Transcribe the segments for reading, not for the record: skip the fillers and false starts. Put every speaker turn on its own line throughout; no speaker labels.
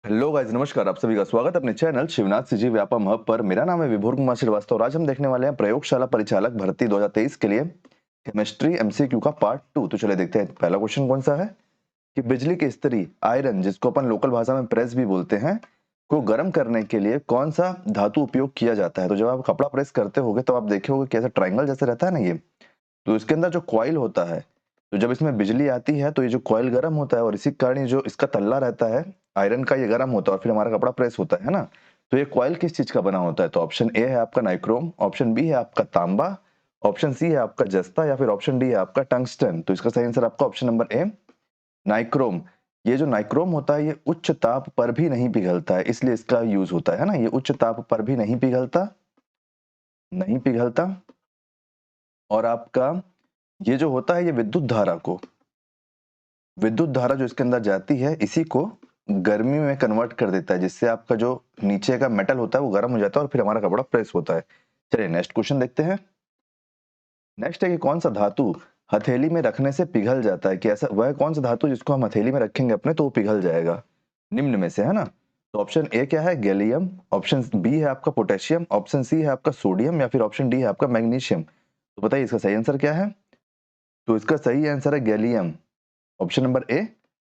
Hello guys, नमस्कार। आप सभी का स्वागत है अपने channel Shivnath CG Vyapam hub पर। मेरा नाम है विभोर कुमार श्रीवास्तव और आज हम देखने वाले हैं प्रयोगशाला परिचालक भर्ती 2023 के लिए केमिस्ट्री एमसीक्यू का पार्ट 2। तो चलिए देखते हैं पहला क्वेश्चन कौन सा है कि बिजली की इस्त्री आयरन, जिसको अपन लोकल भाषा में प्रेस भी बोलते हैं, को गर्म करने के लिए कौन सा धातु उपयोग किया जाता है। तो जब आप कपड़ा प्रेस करते होगे तो आप देखे होगे कैसा ट्राइंगल जैसे रहता है ना ये, तो इसके अंदर जो कॉइल होता है, तो जब इसमें बिजली आती है तो ये जो कॉइल गर्म होता है और इसी कारण ये जो इसका तल्ला रहता है आयरन का, ये गर्म होता है और फिर हमारा कपड़ा प्रेस होता है ना। तो ये कॉइल किस चीज का बना होता है? तो ऑप्शन ए है आपका नाइक्रोम, ऑप्शन बी है आपका तांबा, ऑप्शन सी है आपका जस्ता या फिर ऑप्शन डी है आपका टंगस्टन। तो इसका सही आंसर आपका ऑप्शन नंबर ए नाइक्रोम। ये जो नाइक्रोम होता है ये उच्च ताप पर भी नहीं पिघलता है, इसलिए इसका यूज होता है ना। ये उच्च ताप पर भी नहीं पिघलता, नहीं पिघलता। और आपका ये जो होता है ये विद्युत धारा जो इसके अंदर जाती है इसी को गर्मी में कन्वर्ट कर देता है, जिससे आपका जो नीचे का मेटल होता है वो गर्म हो जाता है और फिर हमारा कपड़ा प्रेस होता है। चलिए नेक्स्ट क्वेश्चन देखते हैं। नेक्स्ट है कि कौन सा धातु हथेली में रखने से पिघल जाता है? कि ऐसा वह कौन सा धातु जिसको हम हथेली में रखेंगे अपने तो वो पिघल जाएगा, निम्न में से, है ना। तो ऑप्शन ए क्या है? गैलियम, ऑप्शन बी है आपका पोटेशियम, ऑप्शन सी है आपका सोडियम या फिर ऑप्शन डी है आपका मैग्नीशियम। तो बताइए इसका सही आंसर क्या है? तो इसका सही आंसर है gallium, option number A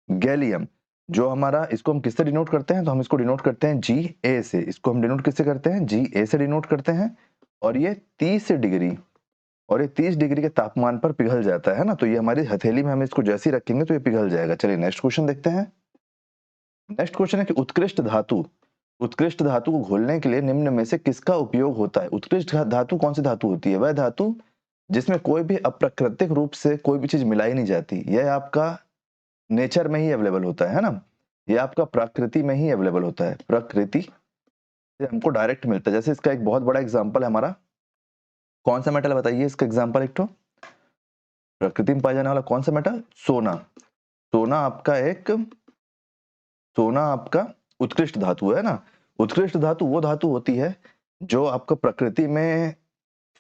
gallium. जो हमारा, इसको हम किससे डिनोट करते हैं? तो हम इसको डिनोट करते हैं जी ए से। इसको हम डिनोट किससे करते हैं? जी ए से डिनोट करते हैं। और ये 30 डिग्री और ये 30 डिग्री के तापमान पर पिघल जाता है ना। तो ये हमारी हथेली में हम इसको जैसे ही रखेंगे तो ये पिघल जाएगा। चलिए नेक्स्ट क्वेश्चन देखते हैं। नेक्स्ट क्वेश्चन है कि उत्कृष्ट धातु को घोलने के लिए निम्न में से किसका उपयोग होता है? उत्कृष्ट धातु कौन सी धातु होती है? वह धातु जिसमें कोई भी अप्राकृतिक रूप से कोई भी चीज मिलाई नहीं जाती। यह आपका नेचर में ही अवेलेबल होता है ना। ये आपका प्रकृति में ही अवेलेबल होता है, प्रकृति से हमको डायरेक्ट मिलता है। जैसे इसका एक बहुत बड़ा एग्जांपल है हमारा, कौन सा मेटल बताइए इसका एग्जांपल एक तो? प्रकृति में पाया जाने वाला कौन सा मेटल? सोना। सोना आपका एक, सोना आपका उत्कृष्ट धातु है ना। उत्कृष्ट धातु वो धातु होती है जो आपको प्रकृति में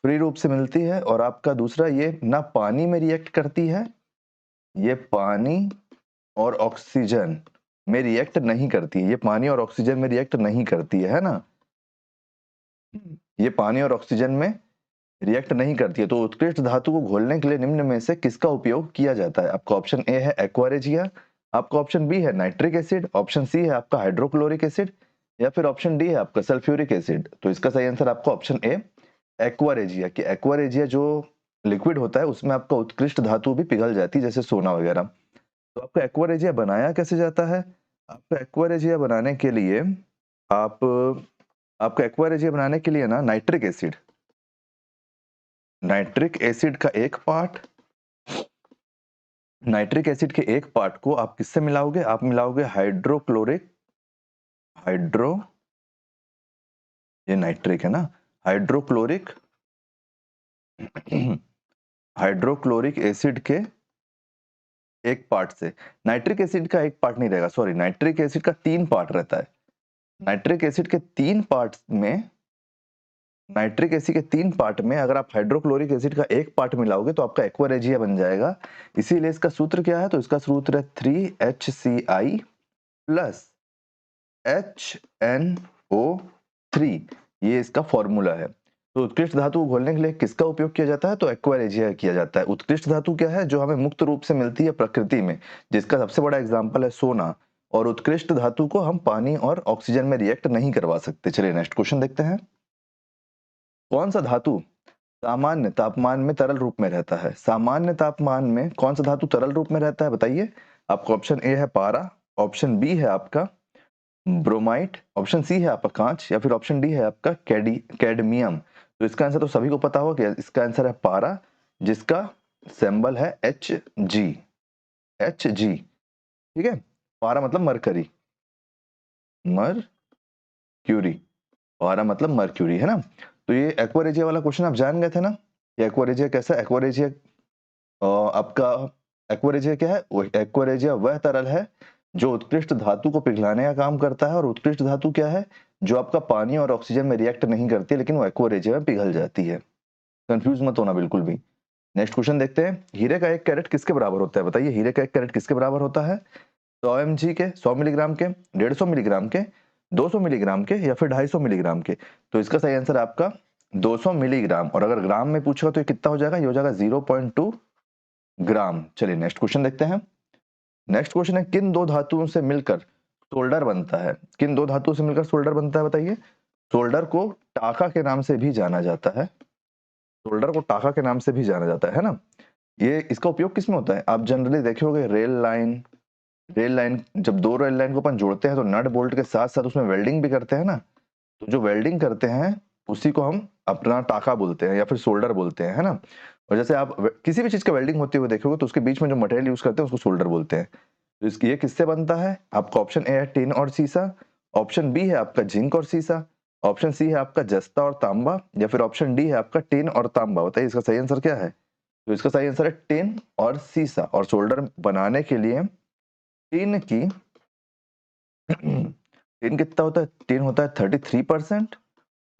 फ्री रूप से मिलती है। और आपका दूसरा, ये ना पानी में रिएक्ट करती है, ये पानी और ऑक्सीजन में रिएक्ट नहीं करती है, ये पानी और ऑक्सीजन में रिएक्ट नहीं करती है ना। ये पानी और ऑक्सीजन में रिएक्ट नहीं करती है। तो उत्कृष्ट धातु को घोलने के लिए निम्न में से किसका उपयोग किया जाता है? आपका ऑप्शन ए है एक्वारेजिया, आपका ऑप्शन बी है नाइट्रिक एसिड, ऑप्शन सी है आपका हाइड्रोक्लोरिक एसिड या फिर ऑप्शन डी है आपका सल्फ्यूरिक एसिड। तो इसका सही आंसर आपका ऑप्शन ए एक्वारेजिया। कि एक्वारेजिया जो लिक्विड होता है उसमें आपका उत्कृष्ट धातु भी पिघल जाती है, जैसे सोना वगैरह। तो आपका एक्वारेजिया बनाया कैसे जाता है? आपका एक्वारेजिया बनाने के लिए आप आपका एक्वारेजिया बनाने के लिए ना नाइट्रिक एसिड का एक पार्ट, नाइट्रिक एसिड के एक पार्ट को आप किससे मिलाओगे? आप मिलाओगे हाइड्रो, ये नाइट्रिक है ना, हाइड्रोक्लोरिक हाइड्रोक्लोरिक एसिड के एक पार्ट से। नाइट्रिक एसिड का एक पार्ट नहीं रहेगा, सॉरी, नाइट्रिक एसिड का 3 पार्ट रहता है। नाइट्रिक एसिड के 3 पार्ट्स में, नाइट्रिक एसिड के 3 पार्ट में अगर आप हाइड्रोक्लोरिक एसिड का एक पार्ट मिलाओगे तो आपका एक्वारेजिया बन जाएगा। इसीलिए इसका सूत्र क्या है? तो इसका सूत्र है 3HCl प्लस HNO3, ये इसका फॉर्मूला है। तो उत्कृष्ट धातु को घोलने के लिए किसका उपयोग किया जाता है? तो एक्वारेजिया किया जाता है। उत्कृष्ट धातु क्या है? जो हमें मुक्त रूप से मिलती है प्रकृति में, जिसका सबसे बड़ा एग्जाम्पल है सोना। और उत्कृष्ट धातु को हम पानी और ऑक्सीजन में रिएक्ट नहीं करवा सकते। चलिए नेक्स्ट क्वेश्चन देखते हैं। कौन सा धातु सामान्य तापमान में तरल रूप में रहता है? सामान्य तापमान में कौन सा धातु तरल रूप में रहता है बताइए? आपका ऑप्शन ए है पारा, ऑप्शन बी है आपका ब्रोमाइट, ऑप्शन सी है आपका कांच या फिर ऑप्शन डी है आपका कैडमियम। तो इसका आंसर तो सभी को पता होगा, इसका आंसर है पारा, जिसका सिंबल है Hg। Hg, ठीक है। पारा मतलब मरकरी, मर्क्यूरी, पारा मतलब मर्क्यूरी, है ना। तो ये एक्वारेजिया वाला क्वेश्चन आप जान गए थे ना। ये एक्वारेजिया कैसा? एक्वारेजिया आपका एक्वारेजिया क्या है? एक्वारेजिया वह तरल है जो उत्कृष्ट धातु को पिघलाने का काम करता है। और उत्कृष्ट धातु क्या है? जो आपका पानी और ऑक्सीजन में रिएक्ट नहीं करती लेकिन वो एक्वारेजिया में पिघल जाती है। कंफ्यूज मत होना बिल्कुल भी। नेक्स्ट क्वेश्चन देखते हैं। हीरे का 1 कैरेट किसके बराबर होता है? बताइए हीरे का 1 कैरेट किसके बराबर होता है? 100 mg के, 100 मिलीग्राम के, 150 मिलीग्राम के, 200 मिलीग्राम के या फिर 250 मिलीग्राम के। तो इसका सही आंसर आपका 200 मिलीग्राम, और अगर ग्राम में पूछेगा तो ये कितना हो जाएगा, ये हो जाएगा 0.2 ग्राम। चलिए नेक्स्ट क्वेश्चन देखते हैं। नेक्स्ट क्वेश्चन है, किन दो धातुओं से मिलकर सोल्डर बनता है? किन दो धातुओं से मिलकर सोल्डर बनता है बताइए। सोल्डर को टाका के नाम से भी जाना जाता है, सोल्डर को टाका के नाम से भी जाना जाता है ना। ये इसका उपयोग किस में होता है? आप जनरली देखे होंगे रेल लाइन, जब दो रेल लाइन को अपन जोड़ते हैं तो नट बोल्ट के साथ साथ उसमें वेल्डिंग भी करते हैं ना। तो जो वेल्डिंग करते हैं उसी को हम अपना टाका बोलते हैं या फिर सोल्डर बोलते हैं, है ना। और जैसे आप किसी भी चीज का वेल्डिंग होते हुए देखोगे तो उसके बीच में जो मटेरियल यूज करते हैं उसको सोल्डर बोलते हैं। तो इसकी ये किससे बनता है? आपका ऑप्शन ए है टिन और सीसा, ऑप्शन बी है आपका जिंक और सीसा, ऑप्शन सी है आपका जस्ता और तांबा, या फिर ऑप्शन डी है आपका टिन और तांबा। बताइए इसका सही आंसर क्या है? तो इसका सही आंसर है टिन और सीसा। और सोल्डर बनाने के लिए टिन की टिन कितना होता है? टिन होता है 33%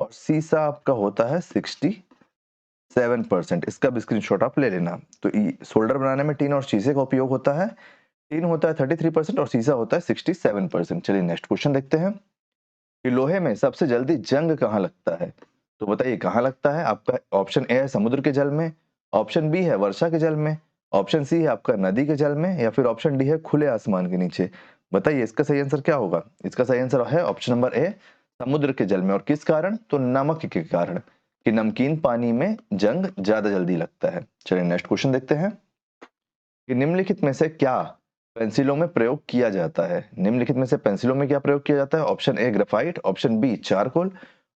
और सीसा आपका होता है 67%। इसका भी स्क्रीनशॉट आप ले लेना। तो सोल्डर बनाने में टिन और शीशे का उपयोग होता है। टिन होता है 33% और सीसा होता है 67%। चलिए नेक्स्ट क्वेश्चन देखते हैं कि लोहे में सबसे जल्दी जंग कहाँ लगता है? तो बताइए कहाँ लगता है? आपका ऑप्शन ए है समुद्र के जल में, ऑप्शन बी है वर्षा के जल में, ऑप्शन सी है आपका नदी के जल में, या फिर ऑप्शन डी है खुले आसमान के नीचे। बताइए इसका सही आंसर क्या होगा? इसका सही आंसर है ऑप्शन नंबर ए समुद्र के जल में। और किस कारण? तो नमक के कारण, कि नमकीन पानी में जंग ज्यादा जल्दी लगता है। चलिए नेक्स्ट क्वेश्चन देखते हैं कि निम्नलिखित में से क्या पेंसिलों में प्रयोग किया जाता है? निम्नलिखित में से पेंसिलों में क्या प्रयोग किया जाता है? Option A graphite, option B charcoal,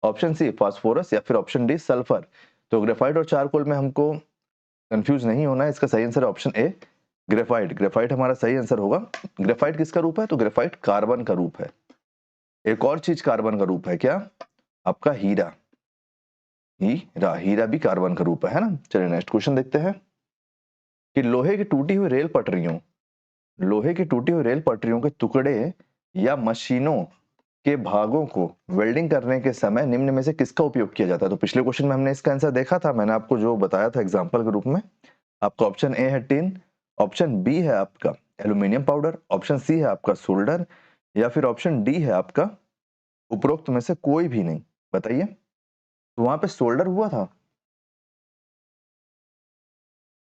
option C phosphorus, या फिर ऑप्शन डी सल्फर। तो ग्रेफाइट और चारकोल में हमको कंफ्यूज नहीं होना है। इसका सही आंसर है ऑप्शन ए ग्रेफाइट। ग्रेफाइट हमारा सही आंसर होगा। ग्रेफाइट किसका रूप है? तो ग्रेफाइट कार्बन का रूप है। एक और चीज कार्बन का रूप है, क्या? आपका हीरा। हीरा भी कार्बन का रूप है ना। चलिए नेक्स्ट क्वेश्चन देखते हैं कि लोहे की टूटी हुई रेल पटरियों के टुकड़े या मशीनों के भागों को वेल्डिंग करने के समय निम्न में से किसका उपयोग किया जाता है? तो पिछले क्वेश्चन में हमने इसका आंसर देखा था, मैंने आपको जो बताया था एग्जांपल के रूप में। आपका ऑप्शन ए है टिन, ऑप्शन बी है आपका एल्यूमिनियम पाउडर, ऑप्शन सी है आपका सोल्डर, या फिर ऑप्शन डी है आपका उपरोक्त में से कोई भी नहीं। बताइए। तो वहां पे सोल्डर हुआ था।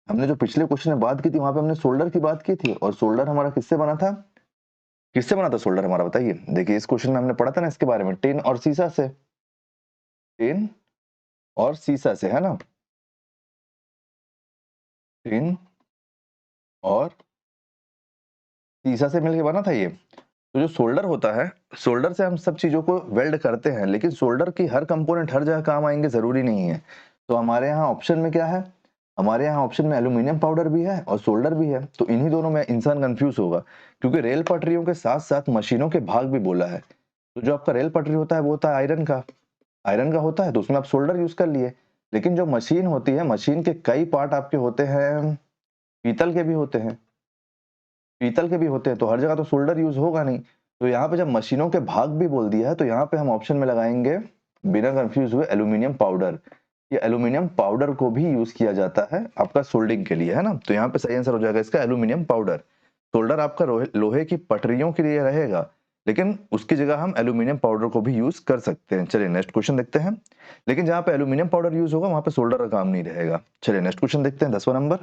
हमने जो पिछले क्वेश्चन में बात की थी वहां पे हमने सोल्डर की बात की थी, और सोल्डर हमारा किससे बना था? किससे बना था सोल्डर हमारा? बताइए। देखिए इस क्वेश्चन में हमने पढ़ा था ना इसके बारे में, टिन और सीसा से। टिन और सीसा से, है ना। टिन और सीसा से मिलके बना था ये। तो जो सोल्डर होता है, सोल्डर से हम सब चीजों को वेल्ड करते हैं, लेकिन सोल्डर की हर कंपोनेंट हर जगह काम आएंगे जरूरी नहीं है। तो हमारे यहाँ ऑप्शन में क्या है? हमारे यहाँ ऑप्शन में एल्यूमिनियम पाउडर भी है और सोल्डर भी है। तो इन्हीं दोनों में इंसान कंफ्यूज होगा, क्योंकि रेल पटरियों के साथ साथ मशीनों के भाग भी बोला है। तो जो आपका रेल पटरी होता है वो होता है आयरन का होता है, तो उसमें आप सोल्डर यूज कर लिए। लेकिन जो मशीन होती है, मशीन के कई पार्ट आपके होते हैं पीतल के भी होते हैं, तो हर जगह तो सोल्डर यूज होगा नहीं। तो यहाँ पे जब मशीनों के भाग भी बोल दिया है तो यहाँ पे हम ऑप्शन में लगाएंगे बिना कंफ्यूज हुए एल्यूमिनियम पाउडर। ये एल्यूमिनियम पाउडर को भी यूज किया जाता है आपका सोल्डिंग के लिए, है ना। तो यहाँ पे सही आंसर हो जाएगा इसका एल्यूमिनियम पाउडर। सोल्डर आपका लोहे की पटरियों के लिए रहेगा, लेकिन उसकी जगह हम एल्यूमिनियम पाउडर को भी यूज कर सकते हैं। चलिए नेक्स्ट क्वेश्चन देखते हैं। लेकिन जहाँ पे एल्यूमिनियम पाउडर यूज होगा वहां पे सोल्डर का काम नहीं रहेगा। चलिए नेक्स्ट क्वेश्चन देखते हैं 10वां नंबर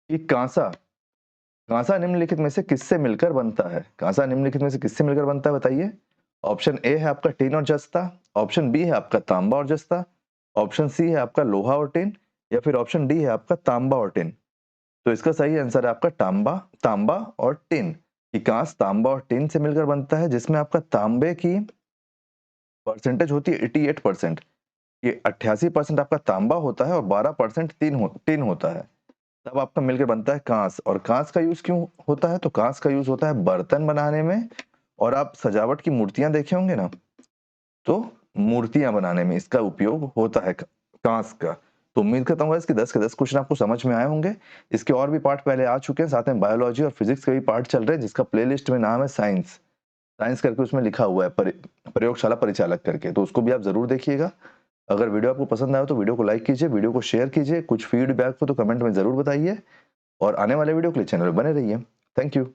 कि कांसा कांसा निम्नलिखित में से किससे मिलकर बनता है? कांसा निम्नलिखित में से किससे मिलकर बनता है बताइए। ऑप्शन ए है आपका टिन और जस्ता, ऑप्शन बी है आपका तांबा और जस्ता, ऑप्शन सी है आपका लोहा और टिन, या फिर ऑप्शन डी है आपका तांबा और टिन। तो इसका सही आंसर है आपका तांबा और टिन। कि कांस तांबा और टिन से मिलकर बनता है, जिसमें आपका तांबे की परसेंटेज होती है 88%। ये 88% आपका तांबा होता है और 12% टिन होता है। तब आपका मिलकर बनता है कांस। और कांस का यूज क्यों होता है? तो कांस का यूज होता है बर्तन बनाने में, और आप सजावट की मूर्तियां देखे होंगे ना, तो मूर्तियां बनाने में इसका उपयोग होता है कांस का। तो उम्मीद करता हूँ इसके 10 के 10 क्वेश्चन आपको समझ में आए होंगे। इसके और भी पार्ट पहले आ चुके हैं, साथ में बायोलॉजी और फिजिक्स के भी पार्ट चल रहे हैं, जिसका प्लेलिस्ट में नाम है साइंस करके उसमें लिखा हुआ है प्रयोगशाला परिचालक करके। तो उसको भी आप जरूर देखिएगा। अगर वीडियो आपको पसंद आया तो वीडियो को लाइक कीजिए, वीडियो को शेयर कीजिए, कुछ फीडबैक हो तो कमेंट में जरूर बताइए, और आने वाले वीडियो के लिए चैनल पर बने रहिए। Thank you.